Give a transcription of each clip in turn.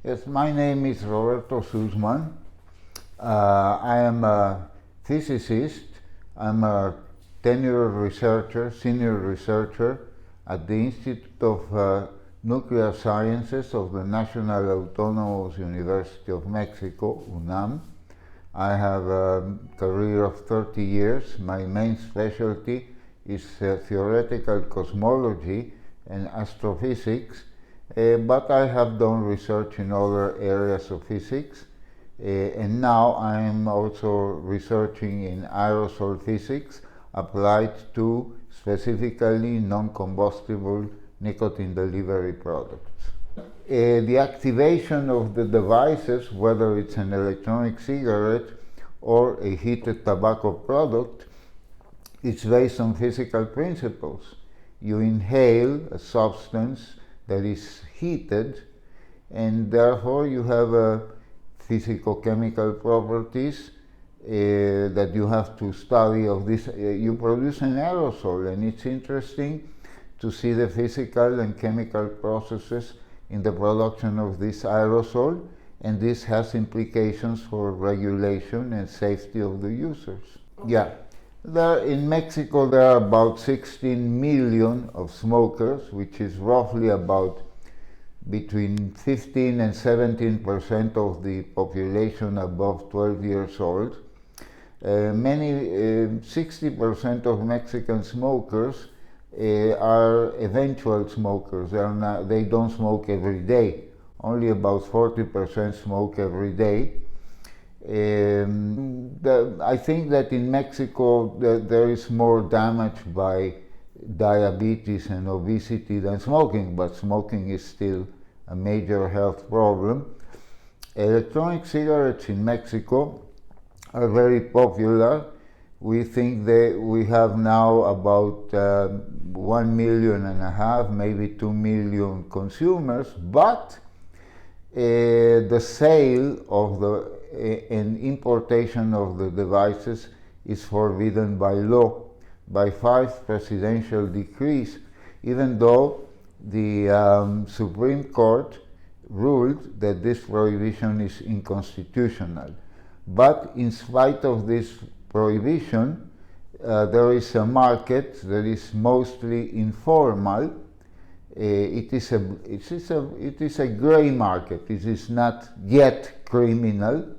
Yes, my name is Roberto Sussman. I am a physicist. I'm a tenured researcher, senior researcher at the Institute of Nuclear Sciences of the National Autónoma University of Mexico, UNAM. I have a career of 30 years. My main specialty is theoretical cosmology and astrophysics, but I have done research in other areas of physics, and now I am also researching in aerosol physics applied to specifically non-combustible nicotine delivery products. The activation of the devices, whether it's an electronic cigarette or a heated tobacco product, it's based on physical principles. You inhale a substance that is heated, and therefore you have physicochemical properties that you have to study of this. You produce an aerosol, and it's interesting to see the physical and chemical processes in the production of this aerosol, and this has implications for regulation and safety of the users. Yeah. In Mexico, there are about 16 million of smokers, which is roughly about between 15 and 17% of the population above 12 years old. 60% of Mexican smokers are eventual smokers. They don't smoke every day. Only about 40% smoke every day. I think that in Mexico there is more damage by diabetes and obesity than smoking, but smoking is still a major health problem. Electronic cigarettes in Mexico are very popular. We think that we have now about 1.5 million, maybe 2 million consumers, but the sale of and importation of the devices is forbidden by law, by 5 presidential decrees, even though the Supreme Court ruled that this prohibition is unconstitutional. But in spite of this prohibition, there is a market that is mostly informal. It is a gray market. It is not yet criminal,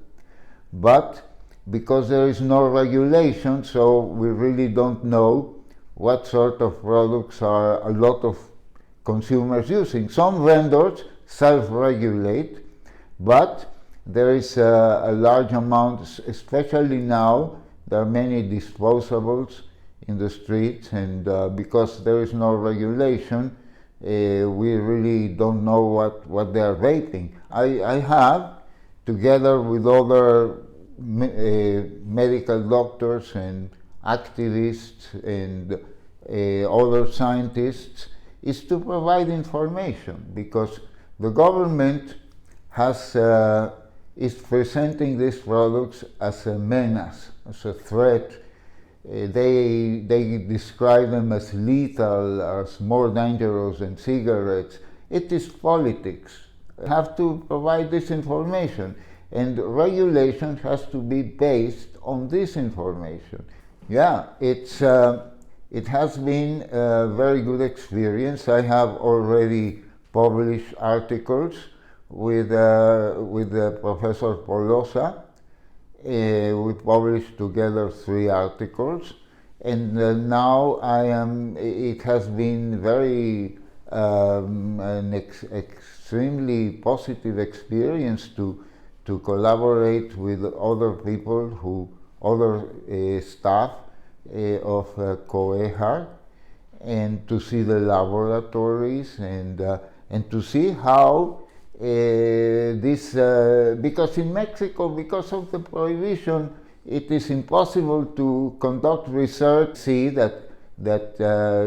but because there is no regulation, so we really don't know what sort of products are a lot of consumers using. Some vendors self-regulate, but there is a large amount, especially now, there are many disposables in the streets, and because there is no regulation, we really don't know what they are vaping. I have, together with other medical doctors and activists and other scientists, is to provide information, because the government is presenting these products as a menace, as a threat. They describe them as lethal, as more dangerous than cigarettes. It is politics. You have to provide this information, and regulation has to be based on this information. Yeah, it has been a very good experience. I have already published articles with Professor Polosa. We published together 3 articles, and now it has been very an extremely positive experience to collaborate with other people, other staff of CoEHAR, and to see the laboratories and to see how because in Mexico, because of the prohibition, it is impossible to conduct research. See that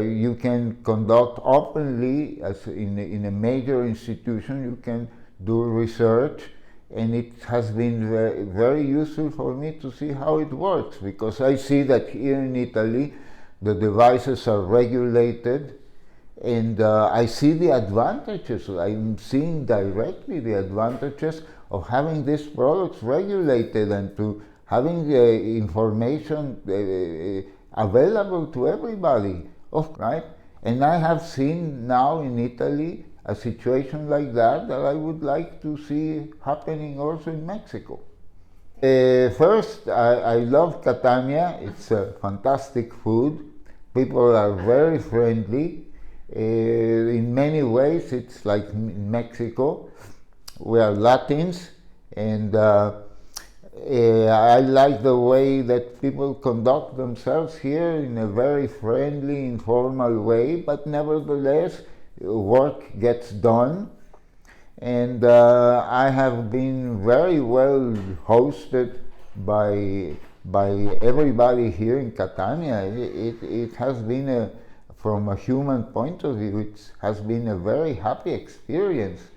you can conduct openly, as in a major institution, you can do research, and it has been very useful for me to see how it works, because I see that here in Italy the devices are regulated, And I see the advantages. I'm seeing directly the advantages of having these products regulated and to having information available to everybody, right? And I have seen now in Italy a situation like that I would like to see happening also in Mexico. First, I love Catania. It's a fantastic food. People are very friendly. In many ways, it's like in Mexico. We are Latins, and I like the way that people conduct themselves here in a very friendly, informal way, but nevertheless, work gets done. And I have been very well hosted by everybody here in Catania. It has been from a human point of view, it has been a very happy experience.